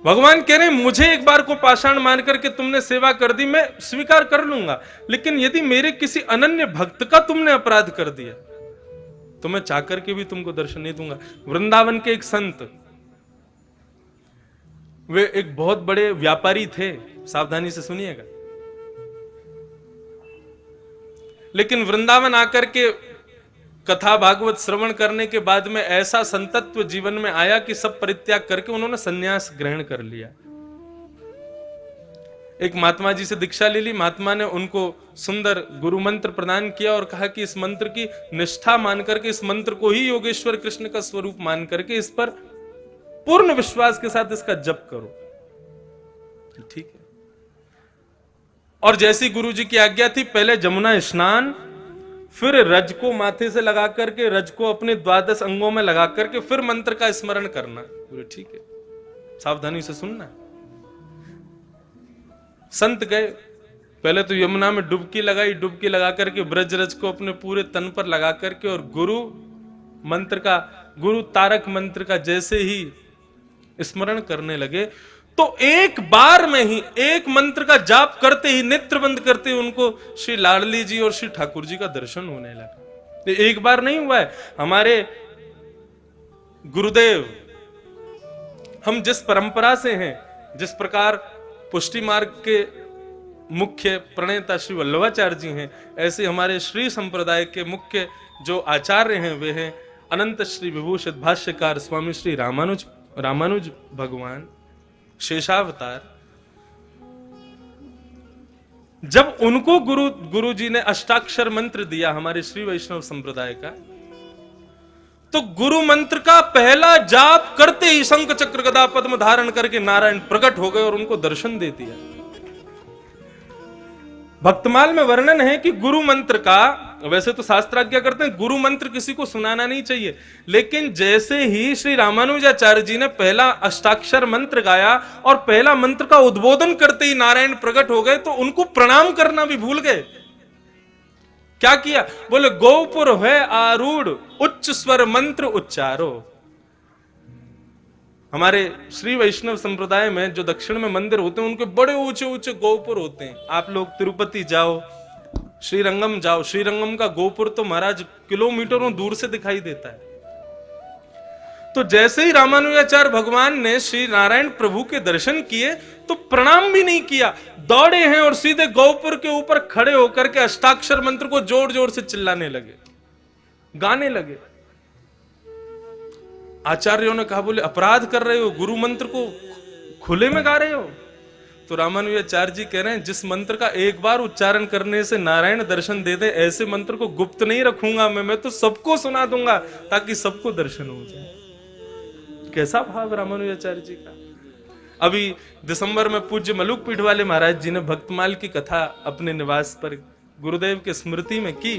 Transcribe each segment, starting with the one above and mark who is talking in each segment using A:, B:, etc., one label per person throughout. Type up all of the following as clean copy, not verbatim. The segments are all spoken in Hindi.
A: भगवान कह रहे हैं मुझे एक बार को पाषाण मान करके तुमने सेवा कर दी, मैं स्वीकार कर लूंगा, लेकिन यदि मेरे किसी अनन्य भक्त का तुमने अपराध कर दिया तो मैं चाकर के भी तुमको दर्शन नहीं दूंगा। वृंदावन के एक संत, वे एक बहुत बड़े व्यापारी थे, सावधानी से सुनिएगा, लेकिन वृंदावन आकर के कथा भागवत श्रवण करने के बाद में ऐसा संतत्व जीवन में आया कि सब परित्याग करके उन्होंने संन्यास ग्रहण कर लिया। एक महात्मा जी से दीक्षा ले ली, महात्मा ने उनको सुंदर गुरु मंत्र प्रदान किया और कहा कि इस मंत्र की निष्ठा मान करके, इस मंत्र को ही योगेश्वर कृष्ण का स्वरूप मान करके इस पर पूर्ण विश्वास के साथ इसका जप करो। ठीक है। और जैसी गुरु जी की आज्ञा थी, पहले जमुना स्नान, फिर रज को माथे से लगा करके, रज को अपने 12 अंगों में लगा करके फिर मंत्र का स्मरण करना। बोले ठीक है, सावधानी से सुनना। संत गए, पहले तो यमुना में डुबकी लगाई, डुबकी लगा करके ब्रज रज को अपने पूरे तन पर लगा करके और गुरु मंत्र का, गुरु तारक मंत्र का जैसे ही स्मरण करने लगे तो एक बार में ही, एक मंत्र का जाप करते ही, नेत्र बंद करते ही उनको श्री लाडली जी और श्री ठाकुर जी का दर्शन होने लगा। एक बार नहीं हुआ है। हमारे गुरुदेव, हम जिस परंपरा से हैं, जिस प्रकार पुष्टि मार्ग के मुख्य प्रणेता श्री वल्लभाचार्य जी हैं, ऐसे हमारे श्री संप्रदाय के मुख्य जो आचार्य हैं वे हैं अनंत श्री विभूषित भाष्यकार स्वामी श्री रामानुज भगवान शेषावतार। जब उनको गुरु जी ने अष्टाक्षर मंत्र दिया हमारे श्री वैष्णव संप्रदाय का, तो गुरु मंत्र का पहला जाप करते ही शंख चक्र गदा पद्म धारण करके नारायण प्रकट हो गए और उनको दर्शन दे दिया। भक्तमाल में वर्णन है कि गुरु मंत्र का, वैसे तो शास्त्राज्ञा करते हैं गुरु मंत्र किसी को सुनाना नहीं चाहिए, लेकिन जैसे ही श्री रामानुजाचार्य जी ने पहला अष्टाक्षर मंत्र गाया और पहला मंत्र का उद्बोधन करते ही नारायण प्रकट हो गए, तो उनको प्रणाम करना भी भूल गए। क्या किया? बोले गोपुर है आरूढ़ उच्च स्वर मंत्र उच्चारो। हमारे श्री वैष्णव संप्रदाय में जो दक्षिण में मंदिर होते हैं उनके बड़े ऊंचे ऊंचे गोपुर होते हैं। आप लोग तिरुपति जाओ, श्रीरंगम जाओ, श्रीरंगम का गोपुर तो महाराज किलोमीटरों दूर से दिखाई देता है। तो जैसे ही रामानुजाचार्य भगवान ने श्री नारायण प्रभु के दर्शन किए तो प्रणाम भी नहीं किया, दौड़े हैं और सीधे गोपुर के ऊपर खड़े होकर के अष्टाक्षर मंत्र को जोर जोर से चिल्लाने लगे, गाने लगे। आचार्यों ने कहा, बोले अपराध कर रहे हो, गुरु मंत्र को खुले में गा रहे हो। तो रामानुजाचार्य जी कह रहे हैं, जिस मंत्र का एक बार उच्चारण करने से नारायण दर्शन दे दे, ऐसे मंत्र को गुप्त नहीं रखूंगा मैं तो सबको सुना दूंगा ताकि सबको दर्शन हो जाए। कैसा भाव रामानुजाचार्य जी का। अभी दिसंबर में पूज्य मलुक पीठ वाले महाराज जी ने भक्तमाल की कथा अपने निवास पर गुरुदेव के स्मृति में की,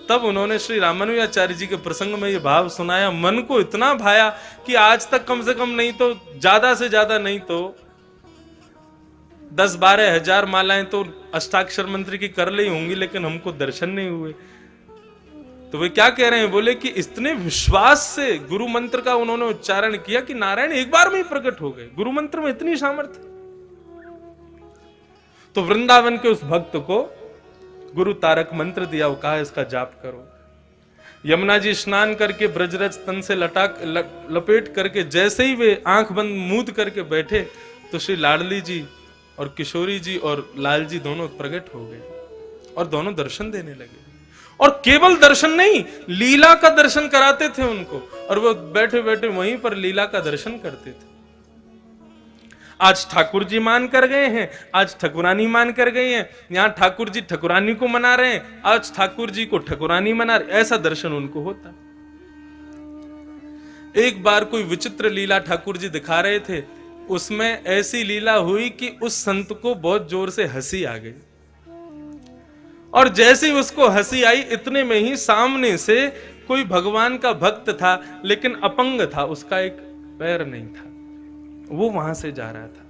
A: तब उन्होंने श्री रामानुजाचार्य जी के प्रसंग में ये भाव सुनाया। मन को इतना भाया कि आज तक कम से कम नहीं तो ज्यादा से ज्यादा नहीं तो 10-12 हजार मालाएं तो अष्टाक्षर मंत्र की कर ली होंगी, लेकिन हमको दर्शन नहीं हुए। तो वे क्या कह रहे हैं? बोले कि इतने विश्वास से गुरु मंत्र का उन्होंने उच्चारण किया कि नारायण एक बार में ही प्रकट हो गए। गुरु मंत्र में इतनी सामर्थ्य। तो वृंदावन के उस भक्त को गुरु तारक मंत्र दिया, वो कहा इसका जाप करो। यमुना जी स्नान करके ब्रजरज तन से लपेट करके जैसे ही वे आंख बंद मूंद करके बैठे तो श्री लाडली जी और किशोरी जी और लाल जी दोनों प्रकट हो गए और दोनों दर्शन देने लगे। और केवल दर्शन नहीं, लीला का दर्शन कराते थे उनको, और वो बैठे बैठे वहीं पर लीला का दर्शन करते थे। आज ठाकुर जी मान कर गए हैं, आज ठकुरानी मान कर गई हैं, यहां ठाकुर जी ठकुरानी को मना रहे हैं, आज ठाकुर जी को ठकुरानी मना रहे, ऐसा दर्शन उनको होता। एक बार कोई विचित्र लीला ठाकुर जी दिखा रहे थे, उसमें ऐसी लीला हुई कि उस संत को बहुत जोर से हंसी आ गई, और जैसे ही उसको हंसी आई इतने में ही सामने से कोई भगवान का भक्त था, लेकिन अपंग था, उसका एक पैर नहीं था, वो वहां से जा रहा था।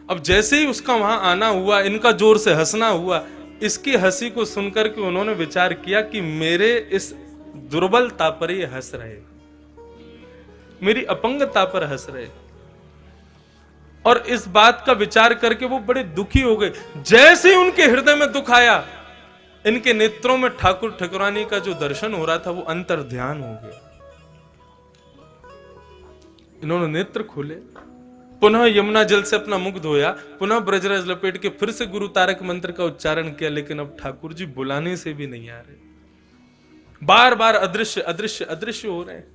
A: अब जैसे ही उसका वहां आना हुआ, इनका जोर से हंसना हुआ, इसकी हंसी को सुनकर के उन्होंने विचार किया कि मेरे इस दुर्बलता पर ये हंस रहे, मेरी अपंगता पर हंस रहे। और इस बात का विचार करके वो बड़े दुखी हो गए। जैसे ही उनके हृदय में दुख आया, इनके नेत्रों में ठाकुर ठाकुरानी का जो दर्शन हो रहा था वो अंतर ध्यान हो गया। इन्होंने नेत्र खोले, पुनः यमुना जल से अपना मुख धोया, पुनः ब्रजरज लपेट के फिर से गुरु तारक मंत्र का उच्चारण किया, लेकिन अब ठाकुर जी बुलाने से भी नहीं आ रहे, बार बार अदृश्य अदृश्य अदृश्य हो रहे हैं।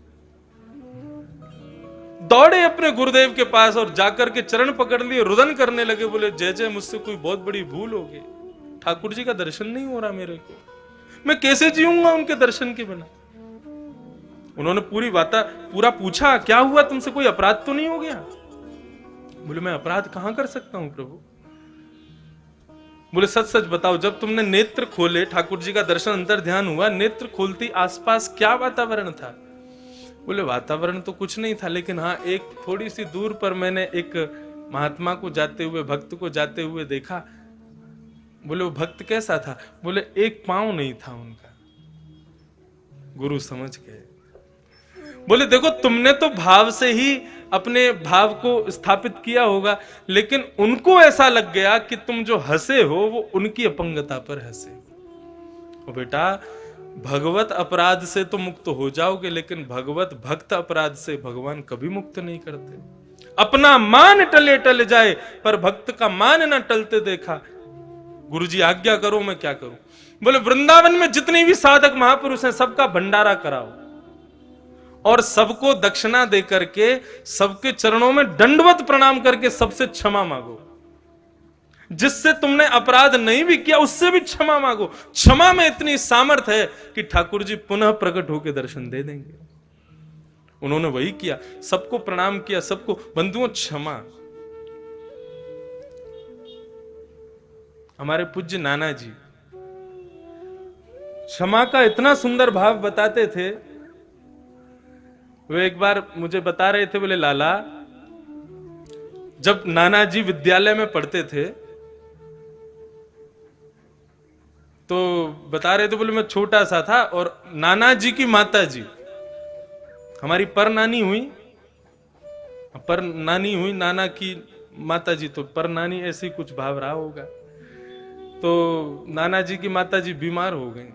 A: दौड़े अपने गुरुदेव के पास और जाकर के चरण पकड़ लिए, रुदन करने लगे, बोले जय जय मुझसे कोई बहुत बड़ी भूल हो गई, ठाकुर जी का दर्शन नहीं हो रहा मेरे को, मैं कैसे जीऊंगा उनके दर्शन के बिना। उन्होंने पूरा पूछा, क्या हुआ तुमसे, कोई अपराध तो नहीं हो गया? बोले मैं अपराध कहां कर सकता हूं प्रभु। बोले सच सच बताओ, जब तुमने नेत्र खोले, ठाकुर जी का दर्शन अंतर ध्यान हुआ, नेत्र खोलती आसपास क्या वातावरण था? बोले वातावरण तो कुछ नहीं था, लेकिन हाँ एक थोड़ी सी दूर पर मैंने एक महात्मा को जाते हुए, भक्त को जाते हुए देखा। बोले वो भक्त कैसा था? बोले एक पांव नहीं था उनका। गुरु समझ गए। बोले देखो तुमने तो भाव से ही अपने भाव को स्थापित किया होगा, लेकिन उनको ऐसा लग गया कि तुम जो हंसे हो वो उनकी अपंगता पर हंसे। ओ बेटा, भगवत अपराध से तो मुक्त हो जाओगे, लेकिन भगवत भक्त अपराध से भगवान कभी मुक्त नहीं करते। अपना मान टले टल जाए, पर भक्त का मान न टलते देखा। गुरुजी आज्ञा करो, मैं क्या करूं? बोले वृंदावन में जितने भी साधक महापुरुष हैं, सबका भंडारा कराओ और सबको दक्षिणा दे करके, सबके चरणों में दंडवत प्रणाम करके सबसे क्षमा मांगो। जिससे तुमने अपराध नहीं भी किया उससे भी क्षमा मांगो। क्षमा में इतनी सामर्थ्य है कि ठाकुर जी पुनः प्रकट होकर दर्शन दे देंगे। उन्होंने वही किया, सबको प्रणाम किया, सबको बंधुओं क्षमा। हमारे पूज्य नाना जी क्षमा का इतना सुंदर भाव बताते थे। वे एक बार मुझे बता रहे थे, बोले लाला, जब नाना जी विद्यालय में पढ़ते थे तो बता रहे थे, बोले मैं छोटा सा था और नाना जी की माता जी, हमारी पर नानी हुई, नाना की माता जी, तो पर नानी ऐसी कुछ भाव रहा होगा। तो नाना जी की माता जी बीमार हो गई,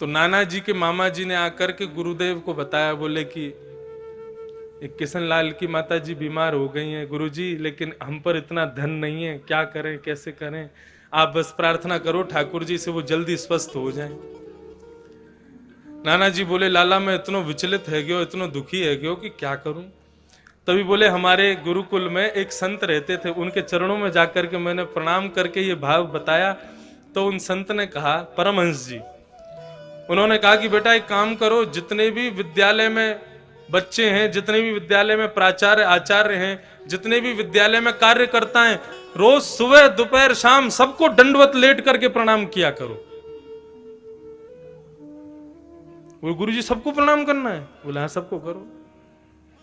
A: तो नाना जी के मामा जी ने आकर के गुरुदेव को बताया, बोले कि एक किशन लाल की माता जी बीमार हो गई हैं गुरुजी, लेकिन हम पर इतना धन नहीं है, क्या करें कैसे करें, आप बस प्रार्थना करो ठाकुर जी से वो जल्दी स्वस्थ हो जाएं। नाना जी बोले लाला मैं इतना विचलित है गयो, इतना दुखी है गयो कि क्या करूं। तभी बोले हमारे गुरुकुल में एक संत रहते थे, उनके चरणों में जाकर के मैंने प्रणाम करके ये भाव बताया। तो उन संत ने कहा, परमहंस जी, उन्होंने कहा कि बेटा एक काम करो, जितने भी विद्यालय में बच्चे हैं, जितने भी विद्यालय में प्राचार्य आचार्य हैं, जितने भी विद्यालय में कार्यकर्ता हैं, रोज सुबह दोपहर शाम सबको दंडवत लेट करके प्रणाम किया करो। वो गुरुजी सबको प्रणाम करना है? बोले हाँ सबको करो।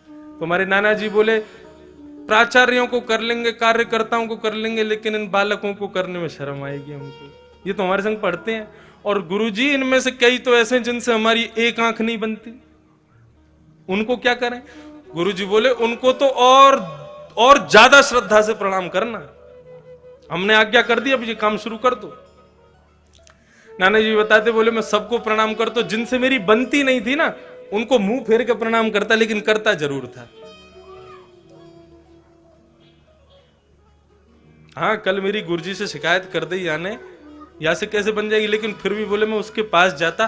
A: तो हमारे नाना जी बोले प्राचार्यों को कर लेंगे, कार्यकर्ताओं को कर लेंगे, लेकिन इन बालकों को करने में शर्म आएगी हमको, ये तो हमारे संग पढ़ते हैं। और गुरुजी इनमें से कई तो ऐसे हैं जिनसे हमारी एक आंख नहीं बनती, उनको क्या करें? गुरुजी बोले उनको तो और ज्यादा श्रद्धा से प्रणाम करना, हमने आज्ञा कर दी, अब ये काम शुरू कर दो। नाना जी बताते, बोले मैं सबको प्रणाम करता, जिनसे मेरी बनती नहीं थी ना उनको मुंह फेर के प्रणाम करता, लेकिन करता जरूर था। हाँ कल मेरी गुरुजी से शिकायत कर दी याने, या से कैसे बन जाएगी, लेकिन फिर भी बोले मैं उसके पास जाता,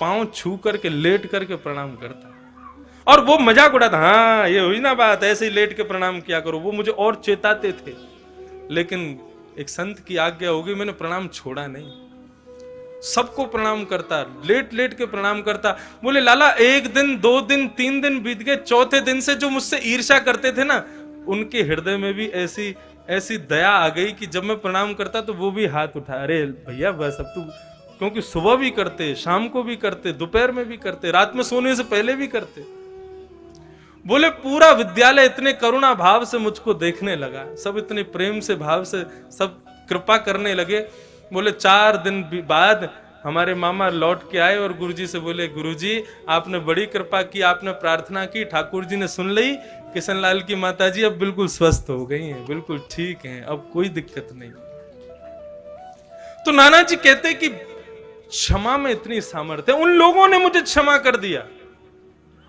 A: पांव छू करके लेट करके प्रणाम करता, और वो मजाक उड़ाता, हाँ ये हुई ना बात, ऐसे ही लेट के प्रणाम किया करो। वो मुझे और चेताते थे, लेकिन एक संत की आज्ञा होगी, मैंने प्रणाम छोड़ा नहीं, सबको प्रणाम करता, लेट लेट के प्रणाम करता। बोले लाला एक दिन, 2 दिन, 3 दिन बीत गए, चौथे दिन से जो मुझसे ईर्ष्या करते थे ना, उनके हृदय में भी ऐसी दया आ गई कि जब मैं प्रणाम करता तो वो भी हाथ उठा, अरे भैया बस अब तू, क्योंकि सुबह भी करते, शाम को भी करते, दोपहर में भी करते, रात में सोने से पहले भी करते। बोले पूरा विद्यालय इतने करुणा भाव से मुझको देखने लगा, सब इतने प्रेम से भाव से सब कृपा करने लगे। बोले 4 दिन बाद हमारे मामा लौट के आए और गुरुजी से बोले, गुरुजी आपने बड़ी कृपा की, आपने प्रार्थना की, ठाकुर जी ने सुन ली, किशनलाल की माताजी अब बिल्कुल स्वस्थ हो गई हैं, बिल्कुल ठीक हैं, अब कोई दिक्कत नहीं। तो नाना जी कहते कि क्षमा में इतनी सामर्थ्य, उन लोगों ने मुझे क्षमा कर दिया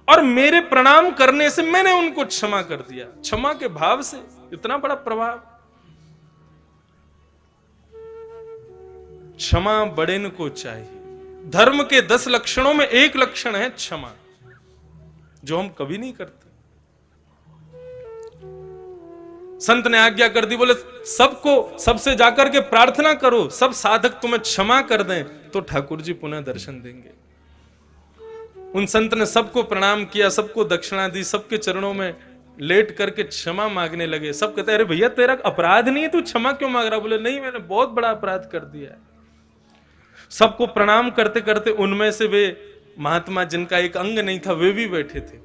A: और मेरे प्रणाम करने से मैंने उनको क्षमा कर दिया। क्षमा के भाव से इतना बड़ा प्रभाव। क्षमा बड़ेन को चाहिए। धर्म के 10 लक्षणों में एक लक्षण है क्षमा, जो हम कभी नहीं करते। संत ने आज्ञा कर दी, बोले सबको सबसे जाकर के प्रार्थना करो, सब साधक तुम्हें क्षमा कर दें तो ठाकुर जी पुनः दर्शन देंगे। उन संत ने सबको प्रणाम किया, सबको दक्षिणा दी, सबके चरणों में लेट करके क्षमा मांगने लगे। सब कहते अरे भैया तेरा अपराध नहीं है, तू क्षमा क्यों मांग रहा? बोले नहीं, मैंने बहुत बड़ा अपराध कर दिया है। सबको प्रणाम करते करते उनमें से वे महात्मा जिनका एक अंग नहीं था वे भी बैठे थे,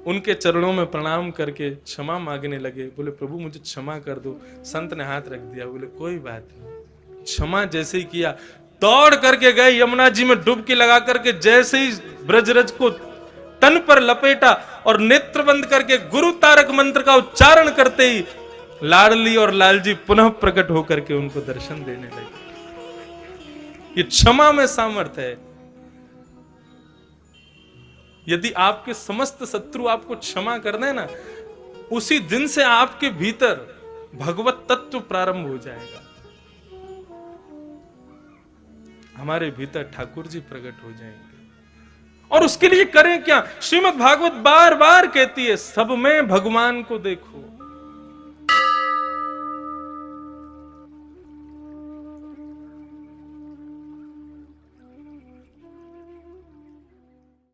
A: उनके चरणों में प्रणाम करके क्षमा मांगने लगे। बोले प्रभु मुझे क्षमा कर दो। संत ने हाथ रख दिया, बोले कोई बात नहीं। क्षमा जैसे ही किया, दौड़ करके गए यमुना जी में डुबकी लगा करके, जैसे ही ब्रजरज को तन पर लपेटा और नेत्र बंद करके गुरु तारक मंत्र का उच्चारण करते ही लाडली और लालजी पुनः प्रकट होकर के उनको दर्शन देने लगे। ये क्षमा में सामर्थ्य है। यदि आपके समस्त शत्रु आपको क्षमा कर दें ना, उसी दिन से आपके भीतर भगवत तत्व प्रारंभ हो जाएगा। हमारे भीतर ठाकुर जी प्रकट हो जाएंगे। और उसके लिए करें क्या? श्रीमद् भागवत बार बार कहती है, सब में भगवान को देखो।